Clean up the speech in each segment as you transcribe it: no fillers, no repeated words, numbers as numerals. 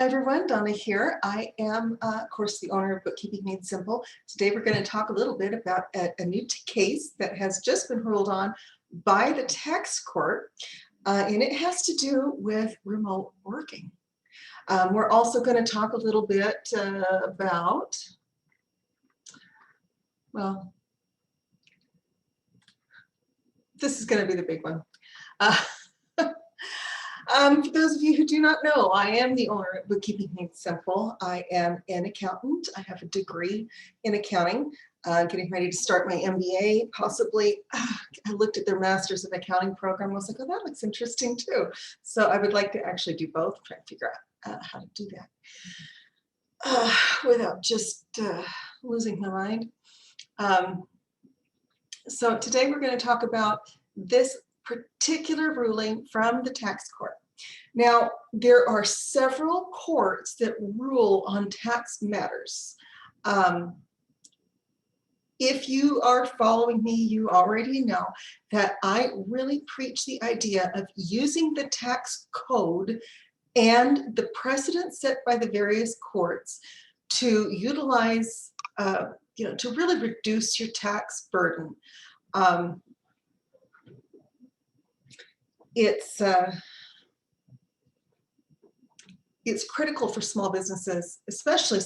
Hi everyone, Donna here. I am, of course, the owner of Bookkeeping Made Simple. Today we're going to talk a little bit about a new case that has just been ruled on by the tax court, and it has to do with remote working. We're also going to talk a little bit about, well, this is going to be the big one. For those of you who do not know, I am the owner of Bookkeeping Made Simple. I am an accountant. I have a degree in accounting. Getting ready to start my MBA, possibly. I looked at their Masters of Accounting program. I was like, oh, that looks interesting too. So I would like to actually do both, try to figure out how to do that without just losing my mind. So today we're going to talk about this particular ruling from the tax court. Now, there are several courts that rule on tax matters. If you are following me, you already know that I really preach the idea of using the tax code and the precedent set by the various courts to utilize, to really reduce your tax burden. It's critical for small businesses, especially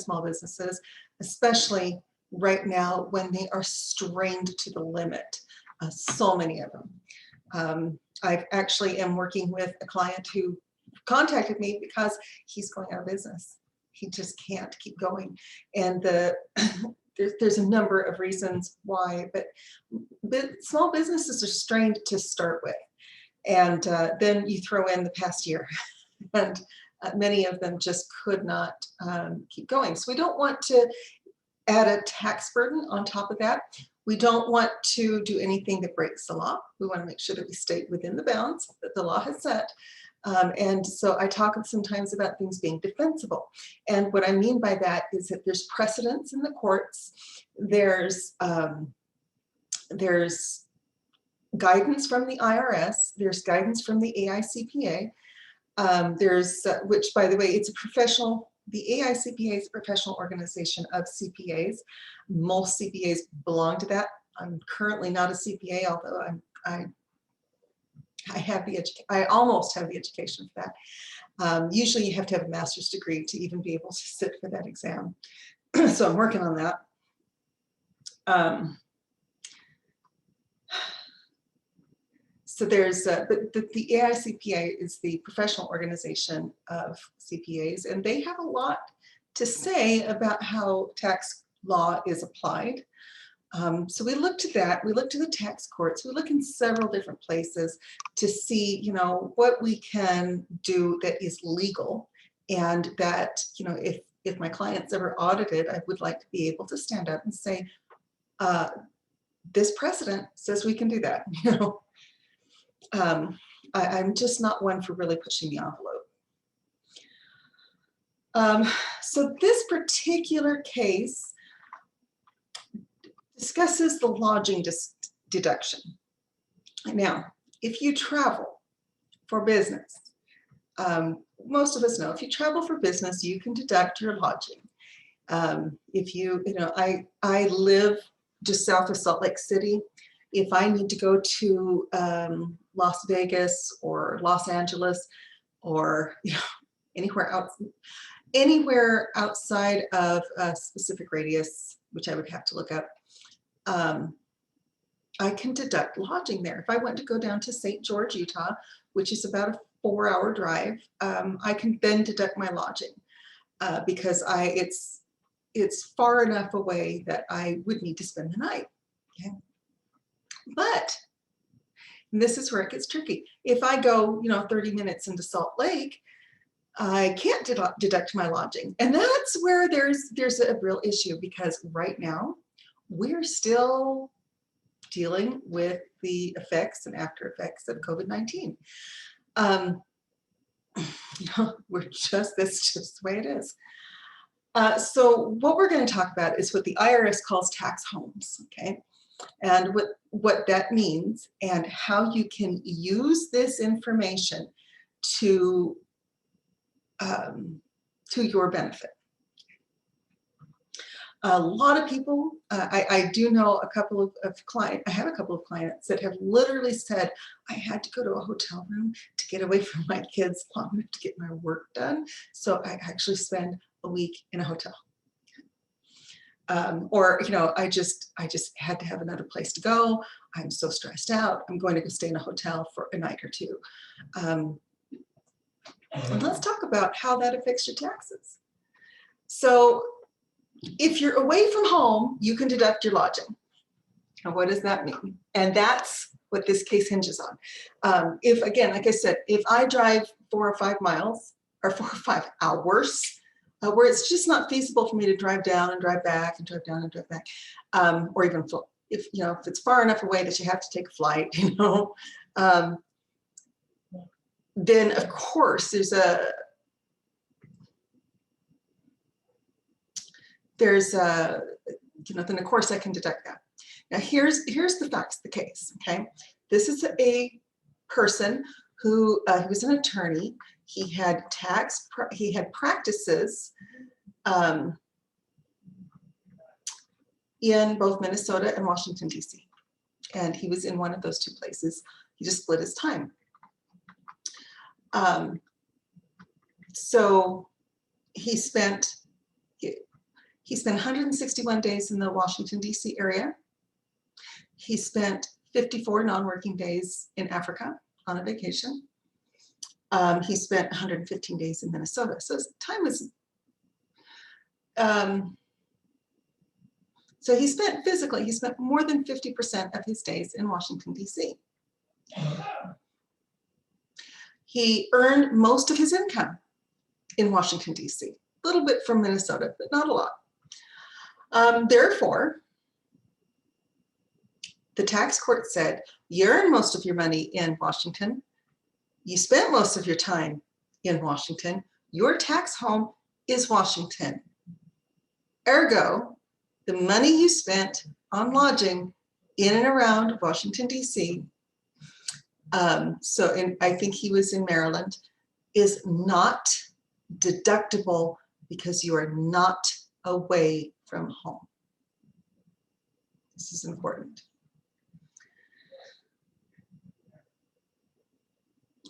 right now when they are strained to the limit. So many of them. I actually am working with a client who contacted me because he's going out of business. He just can't keep going. And there's a number of reasons why, but small businesses are strained to start with. And then you throw in the past year. And many of them just could not keep going. So we don't want to add a tax burden on top of that. We don't want to do anything that breaks the law. We want to make sure that we stay within the bounds that the law has set. And so I talk sometimes about things being defensible. And what I mean by that is that there's precedents in the courts. There's guidance from the IRS. There's guidance from the AICPA. Which, by the way, it's a professional, the AICPA is a professional organization of CPAs. Most CPAs belong to that. I'm currently not a CPA, although I almost have the education for that. Usually you have to have a master's degree to even be able to sit for that exam. So I'm working on that. So there's, the AICPA is the professional organization of CPAs, and they have a lot to say about how tax law is applied. So we look to that, we look to the tax courts, we look in several different places to see, what we can do that is legal, and that, if my client's ever audited, I would like to be able to stand up and say, this precedent says we can do that, I'm just not one for really pushing the envelope. So this particular case discusses the lodging deduction. Now, if you travel for business, most of us know if you travel for business, you can deduct your lodging. I live just south of Salt Lake City. If I need to go to Las Vegas or Los Angeles or anywhere outside of a specific radius, which I would have to look up, I can deduct lodging there. If I want to go down to St. George, Utah, which is about a 4-hour drive, I can then deduct my lodging because it's far enough away that I would need to spend the night. Okay? But this is where it gets tricky. If I go, 30 minutes into Salt Lake, I can't deduct my lodging. And that's where there's a real issue, because right now we're still dealing with the effects and after effects of COVID-19. That's just the way it is. So what we're going to talk about is what the IRS calls tax homes, okay? And what that means and how you can use this information to to your benefit. A lot of people, I do know a couple of clients, I have a couple of clients that have literally said, I had to go to a hotel room to get away from my kids long enough to get my work done. So I actually spend a week in a hotel. Or, you know, I just had to have another place to go. I'm so stressed out. I'm going to go stay in a hotel for a night or two. And let's talk about how that affects your taxes. So if you're away from home, you can deduct your lodging. And what does that mean? And that's what this case hinges on. If, again, like I said, if I drive 4 or 5 miles or 4 or 5 hours, where it's just not feasible for me to drive down and drive back and drive down and drive back, or even if you know, if it's far enough away that you have to take a flight, you know, then of course then of course I can deduct that. Now here's the facts of the case. Okay, this is a person who he was an attorney. He had practices in both Minnesota and Washington, D.C. And he was in one of those 2 places. He just split his time. So he spent 161 days in the Washington, D.C. area. He spent 54 non-working days in Africa on a vacation. He spent 115 days in Minnesota. So his time was, so he spent more than 50% of his days in Washington, D.C. He earned most of his income in Washington, D.C. A little bit from Minnesota, but not a lot. Therefore, the tax court said, you earn most of your money in Washington. You spent most of your time in Washington. Your tax home is Washington. Ergo, the money you spent on lodging in and around Washington, D.C., I think he was in Maryland, is not deductible because you are not away from home. This is important.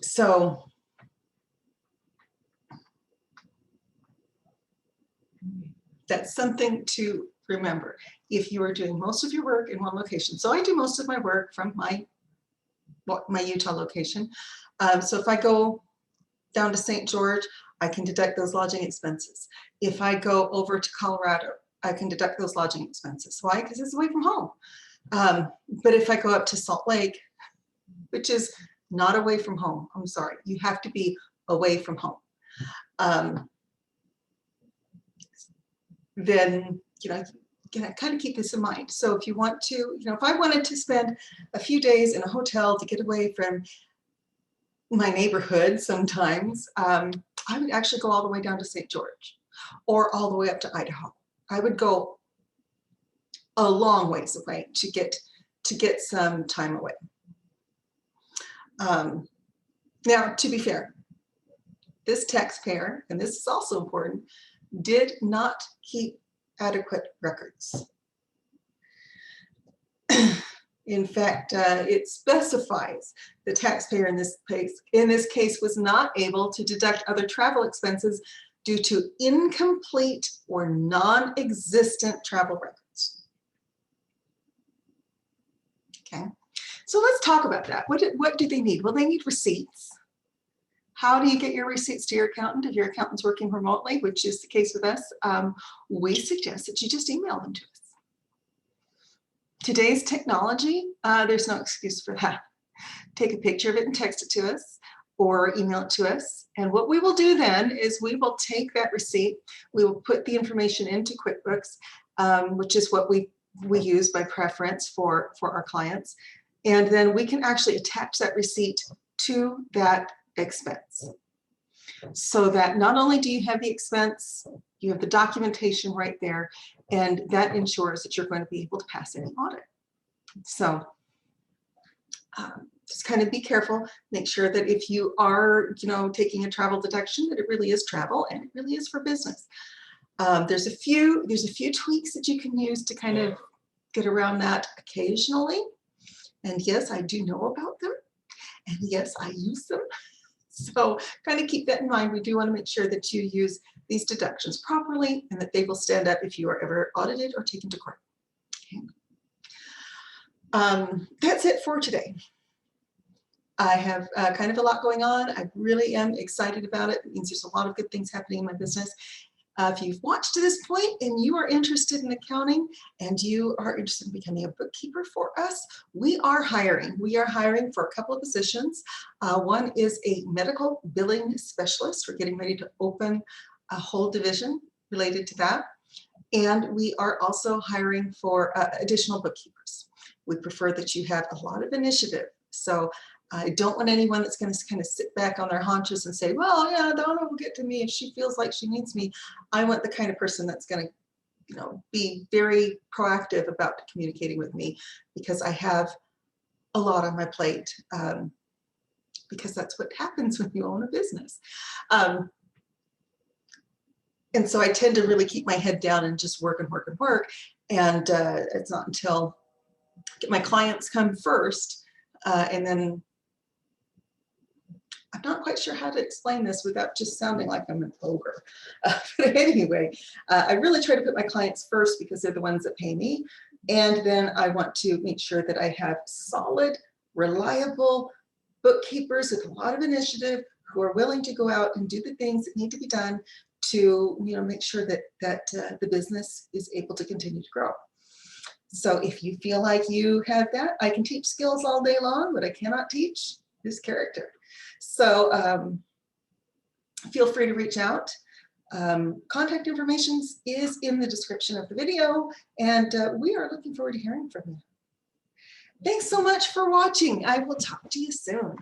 So that's something to remember. If you are doing most of your work in one location, so I do most of my work from my Utah location. So if I go down to St. George, I can deduct those lodging expenses. If I go over to Colorado, I can deduct those lodging expenses. Why? Because it's away from home. But if I go up to Salt Lake, which is not away from home, I'm sorry, you have to be away from home. Then, you know, kind of keep this in mind. So if you want to, you know, if I wanted to spend a few days in a hotel to get away from my neighborhood sometimes, I would actually go all the way down to St. George or all the way up to Idaho. I would go a long ways away to get some time away. Now, to be fair, this taxpayer, and this is also important, did not keep adequate records. In fact, it specifies the taxpayer in this case was not able to deduct other travel expenses due to incomplete or non-existent travel records. Okay, so let's talk about that. What do they need? Well, they need receipts. How do you get your receipts to your accountant? If your accountant's working remotely, which is the case with us, we suggest that you just email them to us. Today's technology, there's no excuse for that. Take a picture of it and text it to us or email it to us. And what we will do then is we will take that receipt, we will put the information into QuickBooks, which is what we use by preference for our clients. And then we can actually attach that receipt to that expense, so that not only do you have the expense, you have the documentation right there, and that ensures that you're going to be able to pass any audit. So just kind of be careful. Make sure that if you are, taking a travel deduction, that it really is travel and it really is for business. There's a few tweaks that you can use to kind of get around that occasionally. And yes, I do know about them. And yes, I use them. So kind of keep that in mind. We do want to make sure that you use these deductions properly and that they will stand up if you are ever audited or taken to court. Okay. That's it for today. I have kind of a lot going on. I really am excited about it. It means there's a lot of good things happening in my business. If you've watched to this point and you are interested in accounting and you are interested in becoming a bookkeeper for us, we are hiring. We are hiring for a couple of positions. One is a medical billing specialist. We're getting ready to open a whole division related to that. And we are also hiring for additional bookkeepers. We prefer that you have a lot of initiative. So I don't want anyone that's going to kind of sit back on their haunches and say, well, yeah, Donna will get to me if she feels like she needs me. I want the kind of person that's going to, be very proactive about communicating with me, because I have a lot on my plate, because that's what happens when you own a business. And so I tend to really keep my head down and just work and work and work. And it's not until my clients come first, and then I'm not quite sure how to explain this without just sounding like I'm an ogre. But anyway, I really try to put my clients first because they're the ones that pay me. And then I want to make sure that I have solid, reliable bookkeepers with a lot of initiative who are willing to go out and do the things that need to be done to, make sure that the business is able to continue to grow. So if you feel like you have that, I can teach skills all day long, but I cannot teach this character. So feel free to reach out. Contact information is in the description of the video, and we are looking forward to hearing from you. Thanks so much for watching. I will talk to you soon.